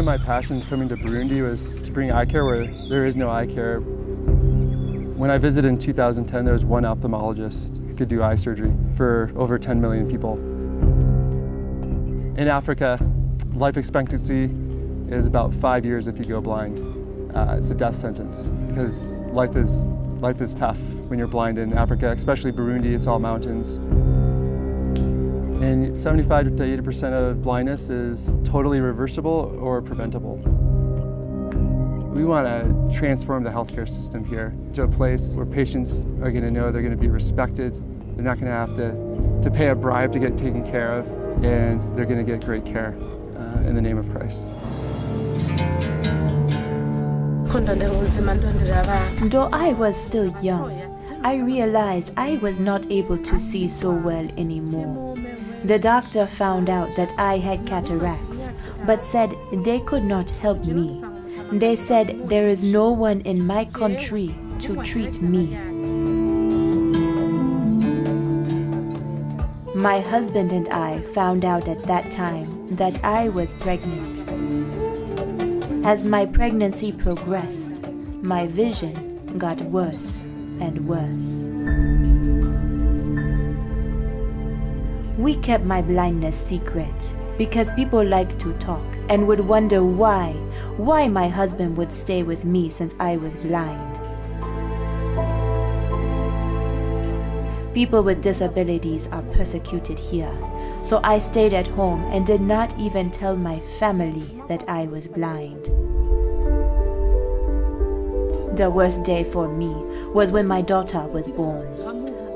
my passions coming to Burundi was to bring eye care where there is no eye care. When I visited in 2010, there was one ophthalmologist who could do eye surgery for over 10 million people. In Africa, life expectancy is about 5 years if you go blind. It's a death sentence because life is tough when you're blind in Africa, especially Burundi. It's all mountains. And 75 to 80% of blindness is totally reversible or preventable. We want to transform the healthcare system here to a place where patients are going to know they're going to be respected. They're not going to have to pay a bribe to get taken care of, and they're going to get great care in the name of Christ. Though I was still young, I realized I was not able to see so well anymore. The doctor found out that I had cataracts, but said they could not help me. They said there is no one in my country to treat me. My husband and I found out at that time that I was pregnant. As my pregnancy progressed, my vision got worse and worse. We kept my blindness secret because people liked to talk and would wonder why my husband would stay with me since I was blind. People with disabilities are persecuted here, so I stayed at home and did not even tell my family that I was blind. The worst day for me was when my daughter was born.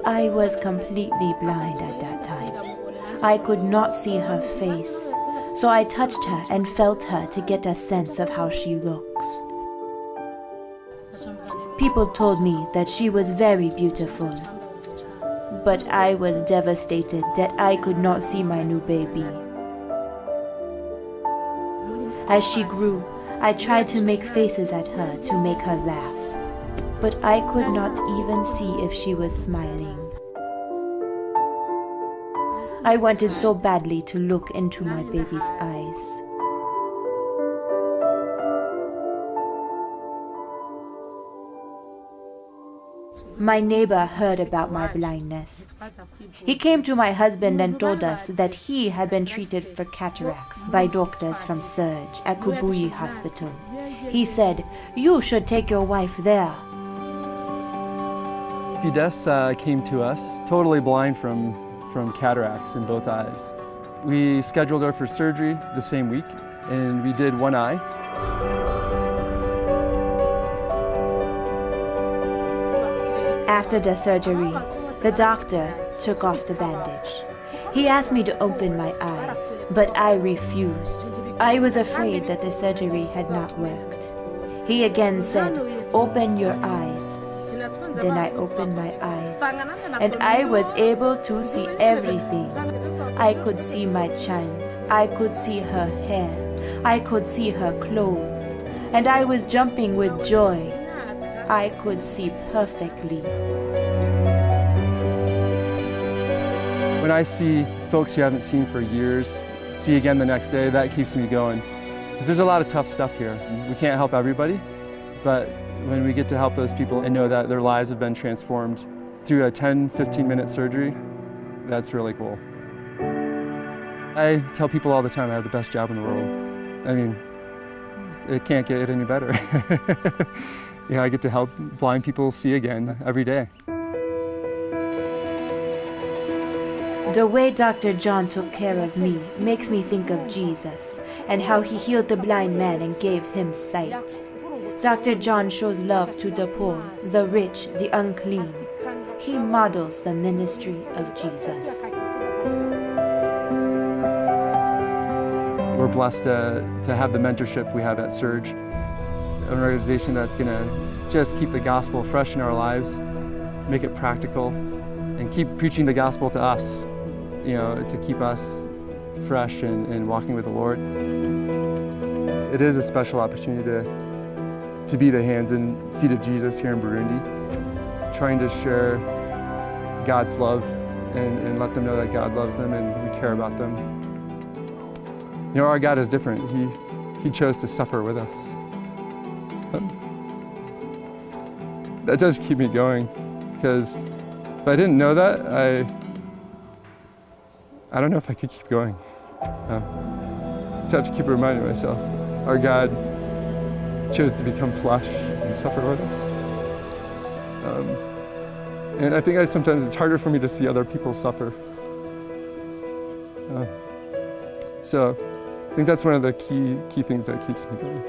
I was completely blind at that time. I could not see her face, so I touched her and felt her to get a sense of how she looks. People told me that she was very beautiful, but I was devastated that I could not see my new baby. As she grew, I tried to make faces at her to make her laugh, but I could not even see if she was smiling. I wanted so badly to look into my baby's eyes. My neighbor heard about my blindness. He came to my husband and told us that he had been treated for cataracts by doctors from Surge at Kibuye hospital. He said, "You should take your wife there." Fides came to us totally blind from cataracts in both eyes. We scheduled her for surgery the same week, and we did one eye. After the surgery, the doctor took off the bandage. He asked me to open my eyes, but I refused. I was afraid that the surgery had not worked. He again said, "Open your eyes." Then I opened my eyes, and I was able to see everything. I could see my child. I could see her hair. I could see her clothes. And I was jumping with joy. I could see perfectly. When I see folks who haven't seen for years see again the next day, that keeps me going. Because there's a lot of tough stuff here. We can't help everybody, but when we get to help those people and know that their lives have been transformed through a 10, 15-minute surgery, that's really cool. I tell people all the time I have the best job in the world. I mean, it can't get any better. I get to help blind people see again every day. The way Dr. John took care of me makes me think of Jesus and how he healed the blind man and gave him sight. Dr. John shows love to the poor, the rich, the unclean. He models the ministry of Jesus. We're blessed to have the mentorship we have at Surge, an organization that's going to just keep the gospel fresh in our lives, make it practical, and keep preaching the gospel to us, to keep us fresh and walking with the Lord. It is a special opportunity to be the hands and feet of Jesus here in Burundi, trying to share God's love and let them know that God loves them and we care about them. Our God is different. he chose to suffer with us. That does keep me going, because if I didn't know that, I don't know if I could keep going. So I have to keep reminding myself, our God chose to become flesh and suffer with us. And I think sometimes it's harder for me to see other people suffer. So I think that's one of the key things that keeps me going.